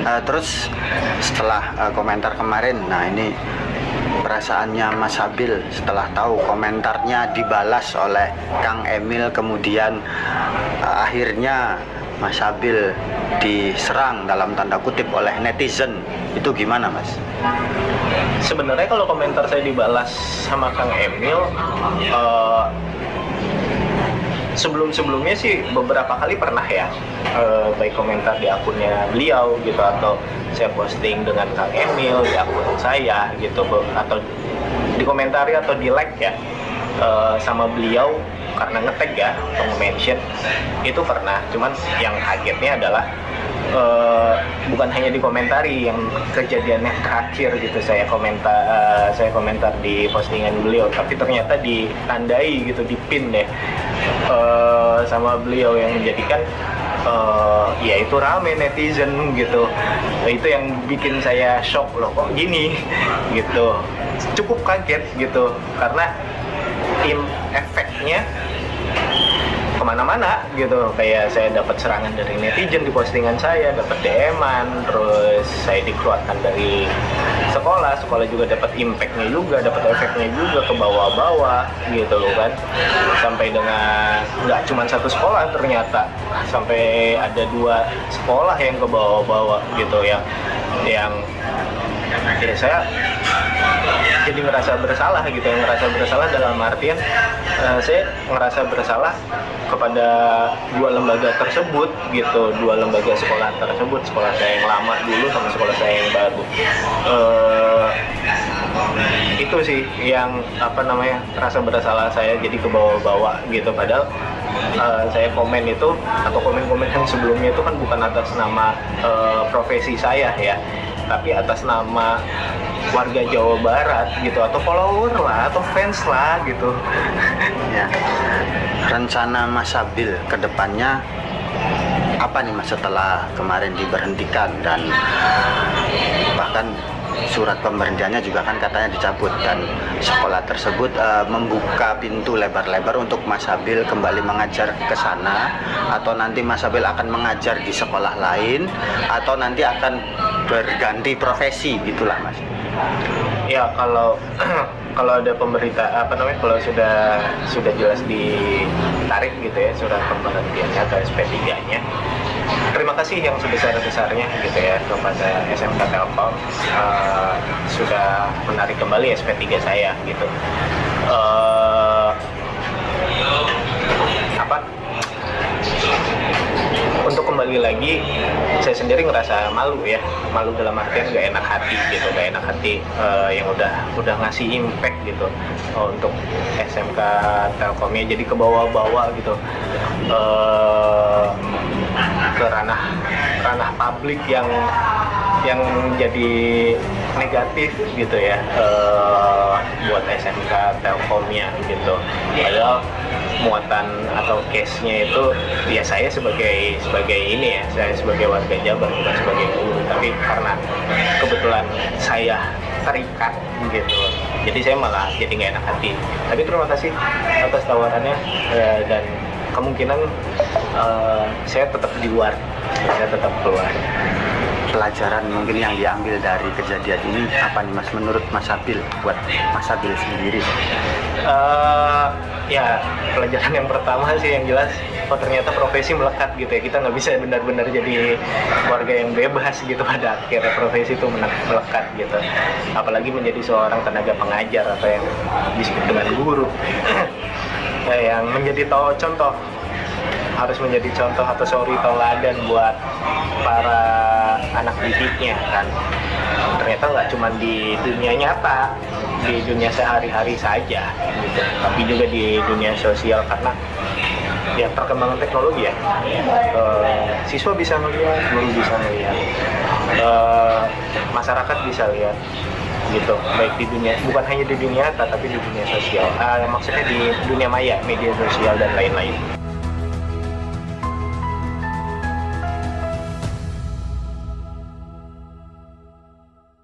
Terus setelah komentar kemarin, nah ini perasaannya Mas Habil setelah tahu komentarnya dibalas oleh Kang Emil, kemudian akhirnya Mas Habil diserang dalam tanda kutip oleh netizen, itu gimana Mas? Sebenarnya kalau komentar saya dibalas sama Kang Emil, sebelum-sebelumnya sih beberapa kali pernah ya, baik komentar di akunnya beliau gitu, atau saya posting dengan Kang Emil di akun saya gitu, atau dikomentari atau di like ya sama beliau karena nge-tag ya atau mention, itu pernah. Cuman yang kagetnya adalah bukan hanya dikomentari, yang kejadiannya terakhir gitu saya komentar di postingan beliau, tapi ternyata ditandai gitu, dipin deh sama beliau, yang menjadikan ya itu rame netizen gitu. Itu yang bikin saya shock, loh kok gini gitu, cukup kaget gitu, karena efeknya kemana-mana gitu. Kayak saya dapat serangan dari netizen di postingan saya, dapat DM-an, terus saya dikeluarkan dari sekolah juga dapat impactnya juga, dapat efeknya juga ke bawah-bawah gitu loh kan. Sampai dengan nggak cuma satu sekolah, ternyata sampai ada 2 sekolah yang ke bawah-bawah gitu, yang ya saya jadi ngerasa bersalah gitu. Yang ngerasa bersalah dalam artian saya ngerasa bersalah kepada 2 lembaga tersebut gitu, 2 lembaga sekolah tersebut, sekolah saya yang lama dulu sama sekolah saya yang baru. Itu sih yang rasa bersalah saya jadi ke bawah-bawah gitu. Padahal saya komen itu, atau komen-komen yang sebelumnya itu kan bukan atas nama profesi saya ya, tapi atas nama warga Jawa Barat gitu, atau follower lah, atau fans lah gitu. Ya. Rencana Mas Habil ke depannya apa nih Mas, setelah kemarin diberhentikan dan bahkan surat pemberhentiannya juga kan katanya dicabut, dan sekolah tersebut membuka pintu lebar-lebar untuk Mas Habil kembali mengajar ke sana, atau nanti Mas Habil akan mengajar di sekolah lain, atau nanti akan berganti profesi gitulah Mas. Ya kalau ada pemberita kalau sudah jelas ditarik gitu ya surat pemberhentiannya atau SP3-nya, terima kasih yang sebesar-besarnya gitu ya kepada SMK Telkom, sudah menarik kembali SP3 saya gitu. Untuk kembali lagi, saya sendiri ngerasa malu ya, malu dalam artian gak enak hati gitu, gak enak hati yang udah ngasih impact gitu untuk SMK Telkomnya jadi ke bawah-bawah gitu, ke ranah publik yang jadi negatif gitu ya, buat SMK Telkomnya gitu. Padahal muatan atau case-nya itu ya saya sebagai ini ya, saya sebagai warga Jabar, bukan sebagai guru, tapi karena kebetulan saya terikat gitu, jadi saya malah jadi nggak enak hati. Tapi terima kasih atas tawarannya, dan kemungkinan saya tetap di luar, saya tetap keluar. Pelajaran mungkin yang diambil dari kejadian ini apa nih Mas, menurut Mas Habil, buat Mas Habil sendiri? Ya pelajaran yang pertama sih yang jelas, ternyata profesi melekat gitu ya, kita nggak bisa benar-benar jadi warga yang bebas gitu, pada akhirnya profesi itu melekat gitu, apalagi menjadi seorang tenaga pengajar atau yang disebut dengan guru yang menjadi contoh, harus menjadi contoh atau tauladan buat para anak didiknya kan. Ternyata nggak cuma di dunia nyata, di dunia sehari-hari saja gitu, tapi juga di dunia sosial, karena ya perkembangan teknologi ya, siswa bisa melihat, guru bisa melihat, masyarakat bisa lihat gitu, baik di dunia, bukan hanya di dunia nyata tapi di dunia sosial, maksudnya di dunia maya, media sosial dan lain-lain.